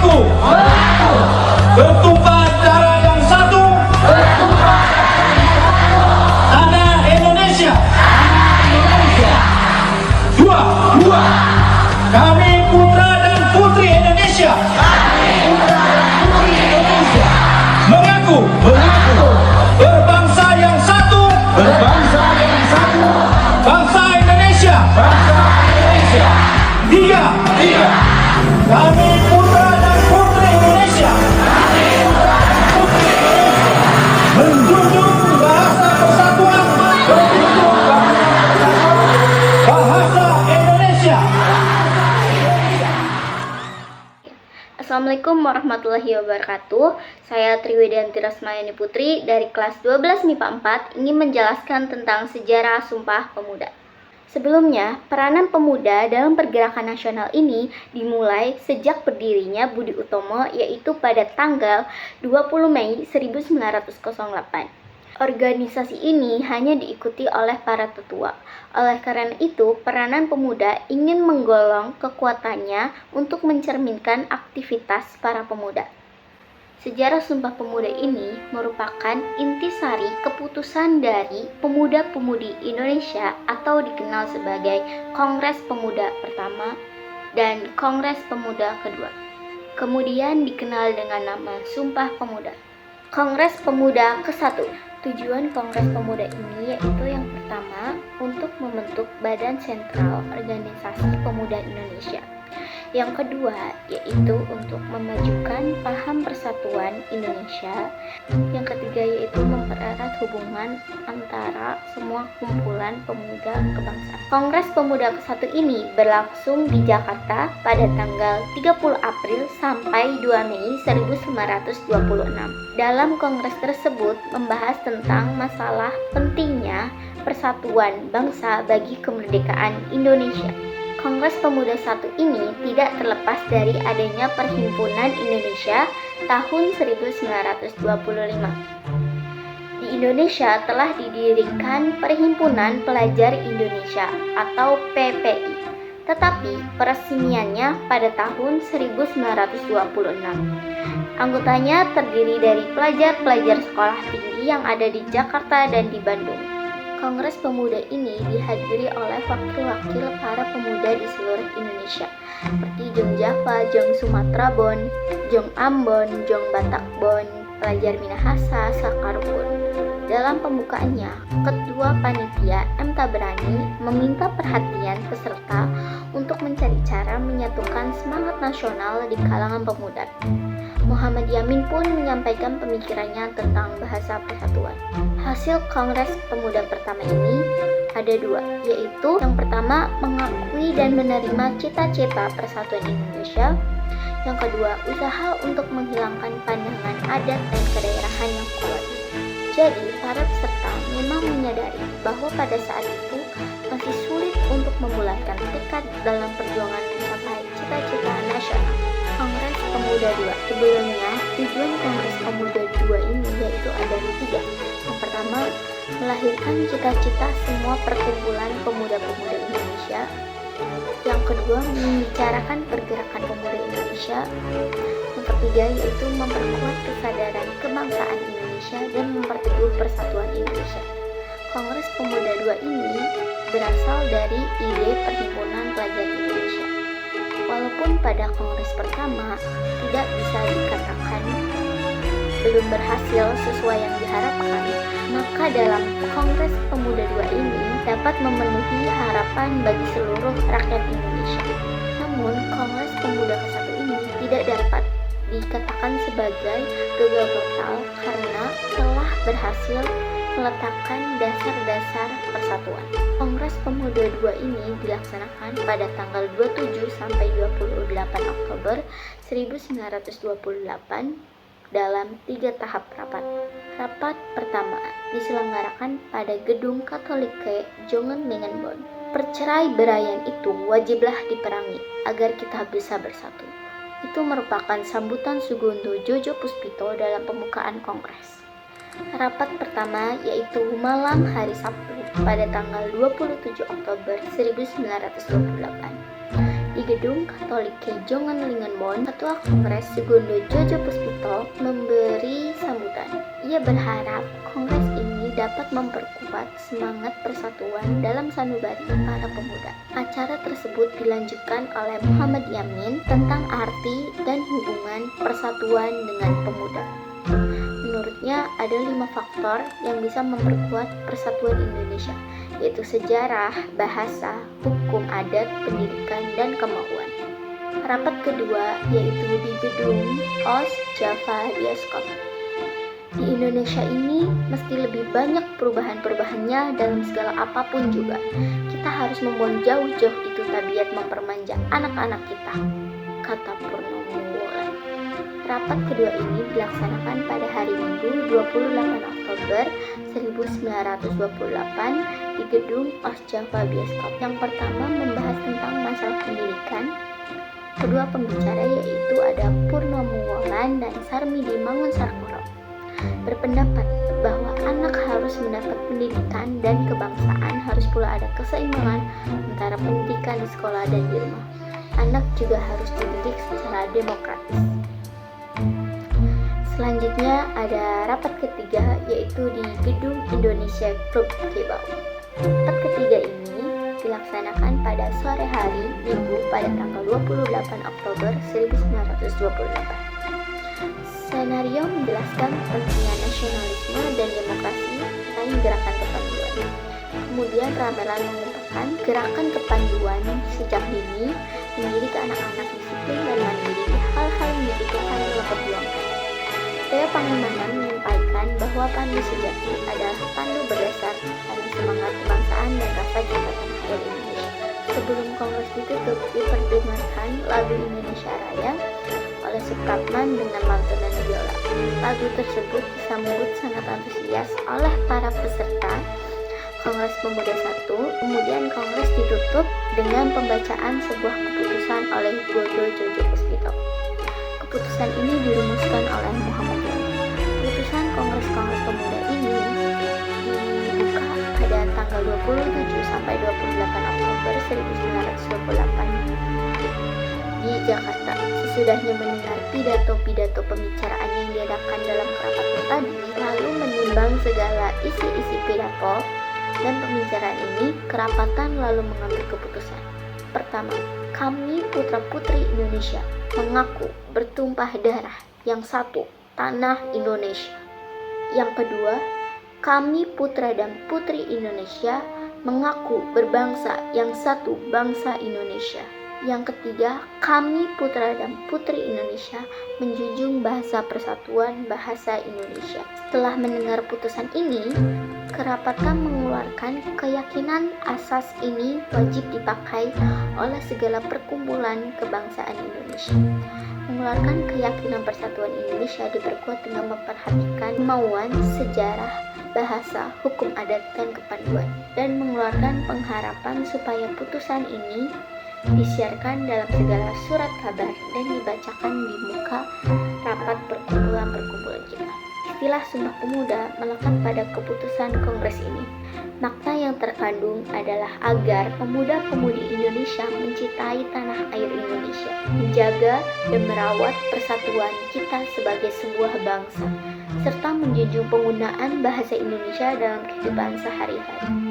mengaku bertumpah darah yang satu, tanah Indonesia. Dua, kami putra dan putri Indonesia mengaku berbangsa yang satu, bangsa Indonesia. Tiga, kami putra dan putri Indonesia menjunjung bahasa persatuan, bahasa Indonesia. Assalamualaikum warahmatullahi wabarakatuh. Saya Triwidianti Rasmayani Putri dari kelas 12 MIPA 4 ingin menjelaskan tentang sejarah Sumpah Pemuda. Sebelumnya, peranan pemuda dalam pergerakan nasional ini dimulai sejak berdirinya Budi Utomo, yaitu pada tanggal 20 Mei 1908. Organisasi ini hanya diikuti oleh para tetua. Oleh karena itu, peranan pemuda ingin menggolong kekuatannya untuk mencerminkan aktivitas para pemuda. Sejarah Sumpah Pemuda ini merupakan intisari keputusan dari pemuda-pemudi Indonesia atau dikenal sebagai Kongres Pemuda Pertama dan Kongres Pemuda Kedua. Kemudian dikenal dengan nama Sumpah Pemuda. Kongres Pemuda ke-1. Tujuan Kongres Pemuda ini yaitu yang pertama untuk membentuk Badan Sentral Organisasi Pemuda Indonesia. Yang kedua yaitu untuk memajukan paham persatuan Indonesia. Yang ketiga yaitu mempererat hubungan antara semua kumpulan pemuda kebangsaan. Kongres Pemuda ke-1 ini berlangsung di Jakarta pada tanggal 30 April sampai 2 Mei 1926. Dalam kongres tersebut membahas tentang masalah pentingnya persatuan bangsa bagi kemerdekaan Indonesia. Kongres Pemuda 1 ini tidak terlepas dari adanya Perhimpunan Indonesia tahun 1925. Di Indonesia telah didirikan Perhimpunan Pelajar Indonesia atau PPI, tetapi peresmiannya pada tahun 1926. Anggotanya terdiri dari pelajar-pelajar sekolah tinggi yang ada di Jakarta dan di Bandung. Kongres Pemuda ini dihadiri oleh wakil-wakil para pemuda di seluruh Indonesia, seperti Jong Java, Jong Sumatera Bon, Jong Ambon, Jong Batak Bon, pelajar Minahasa, Sakarbon. Dalam pembukaannya, Ketua Panitia M. Tabrani meminta perhatian peserta untuk mencari cara menyatukan semangat nasional di kalangan pemuda. Muhammad Yamin pun menyampaikan pemikirannya tentang bahasa persatuan. Hasil Kongres Pemuda pertama ini ada dua, yaitu yang pertama mengakui dan menerima cita-cita persatuan Indonesia. Yang kedua, usaha untuk menghilangkan pandangan adat dan kedaerahan yang kuat. Jadi, para peserta memang menyadari bahwa pada saat itu masih sulit untuk membulatkan tekad dalam perjuangan mencapai cita-cita nasional. Kongres Pemuda 2. Sebelumnya, tujuan Kongres Pemuda 2 ini yaitu ada tiga. Yang pertama, melahirkan cita-cita semua perkumpulan pemuda-pemuda Indonesia. Yang kedua, membicarakan pergerakan pemuda Indonesia. Yang ketiga, yaitu memperkuat kesadaran kebangsaan Indonesia dan memperteguh persatuan Indonesia. Kongres Pemuda 2 ini berasal dari ide Perhimpunan Pelajar Indonesia. Walaupun pada kongres pertama tidak bisa dikatakan belum berhasil sesuai yang diharapkan, maka dalam Kongres Pemuda 2 ini dapat memenuhi harapan bagi seluruh rakyat Indonesia. Namun, Kongres Pemuda ke-1 ini tidak dapat dikatakan sebagai gagal total karena telah berhasil meletakkan dasar-dasar persatuan. Kongres Pemuda 2 ini dilaksanakan pada tanggal 27 sampai 28 Oktober 1928 dalam 3 tahap rapat. Rapat pertama diselenggarakan pada Gedung Katolike Jongenmengenbon. Percerai beraian itu wajiblah diperangi agar kita bisa bersatu. Itu merupakan sambutan Sugondo Jojo Puspito dalam pembukaan kongres. Rapat pertama yaitu malam hari Sabtu pada tanggal 27 Oktober 1928. Di Gedung Katolik Jongenlingenbon, Ketua Kongres Sugondo Jojo Puspito memberi sambutan. Ia berharap kongres ini dapat memperkuat semangat persatuan dalam sanubari para pemuda. Acara tersebut dilanjutkan oleh Muhammad Yamin tentang arti dan hubungan persatuan dengan pemuda. Menurutnya ada 5 faktor yang bisa memperkuat persatuan Indonesia, yaitu sejarah, bahasa, hukum adat, pendidikan, dan kemauan. Rapat kedua yaitu di Gedung OS Java Bioskop. Di Indonesia ini mesti lebih banyak perubahan-perubahannya dalam segala apapun juga. Kita harus membuang jauh-jauh itu tabiat mempermanja anak-anak kita, kata Purnomo Wulan. Rapat kedua ini dilaksanakan pada hari Minggu 28 Oktober 1928 di Gedung OS Java Bioskop. Yang pertama membahas tentang masalah pendidikan. Kedua pembicara yaitu ada Purnomo Wulan dan Sarmidi Mangunsarkoro berpendapat bahwa anak harus mendapat pendidikan dan kebangsaan, harus pula ada keseimbangan antara pendidikan di sekolah dan di rumah. Anak juga harus dididik secara demokratis. Selanjutnya ada rapat ketiga yaitu di Gedung Indonesia Club Kebau. Rapat ketiga ini dilaksanakan pada sore hari Minggu pada tanggal 28 Oktober 1928. Skenario menjelaskan pentingnya nasionalisme dan demokrasi selain gerakan kepanduan. Kemudian Ramelan mengungkapkan gerakan kepanduan sejak dini mendidik anak-anak disiplin dan mandiri di hal-hal yang dibutuhkan dalam perjuangan. Saya Pangemana menyampaikan bahwa pandu sejati adalah pandu berdasarkan semangat kebangsaan dan rasa cinta tanah air Indonesia. Sebelum kongres ditutup, diperdengarkan lagu Indonesia Raya oleh Supratman dengan lantunan biola. Lagu tersebut disambut sangat antusias oleh para peserta Kongres Pemuda 1. Kemudian kongres ditutup dengan pembacaan sebuah keputusan oleh Godo Jojo Puspito. Keputusan ini dirumuskan oleh Muhammad Yamin. Keputusan Kongres Pemuda ini dibuka pada tanggal 27 sampai 28 Oktober 1928 di Jakarta. Sesudahnya mendengar pidato-pidato pembicaraan yang diadakan dalam kerapatan tadi, lalu menimbang segala isi-isi pidato dan pembicaraan ini, kerapatan lalu mengambil keputusan. Pertama, kami putra-putri Indonesia mengaku bertumpah darah. Yang satu, tanah Indonesia. Yang kedua, kami putra dan putri Indonesia mengaku berbangsa. Yang satu, bangsa Indonesia. Yang ketiga, kami putra dan putri Indonesia menjunjung bahasa persatuan bahasa Indonesia. Setelah mendengar putusan ini, kerapatan mengeluarkan keyakinan asas ini wajib dipakai oleh segala perkumpulan kebangsaan Indonesia. Mengeluarkan keyakinan persatuan Indonesia diperkuat dengan memperhatikan kemauan, sejarah, bahasa, hukum adat, dan kepanduan, dan mengeluarkan pengharapan supaya putusan ini disiarkan dalam segala surat kabar dan dibacakan di muka rapat perkumpulan-perkumpulan kita. Istilah Sumpah Pemuda melekat pada keputusan kongres ini. Makna yang terkandung adalah agar pemuda-pemudi Indonesia mencintai tanah air Indonesia, menjaga dan merawat persatuan kita sebagai sebuah bangsa, serta menjunjung penggunaan bahasa Indonesia dalam kehidupan sehari-hari.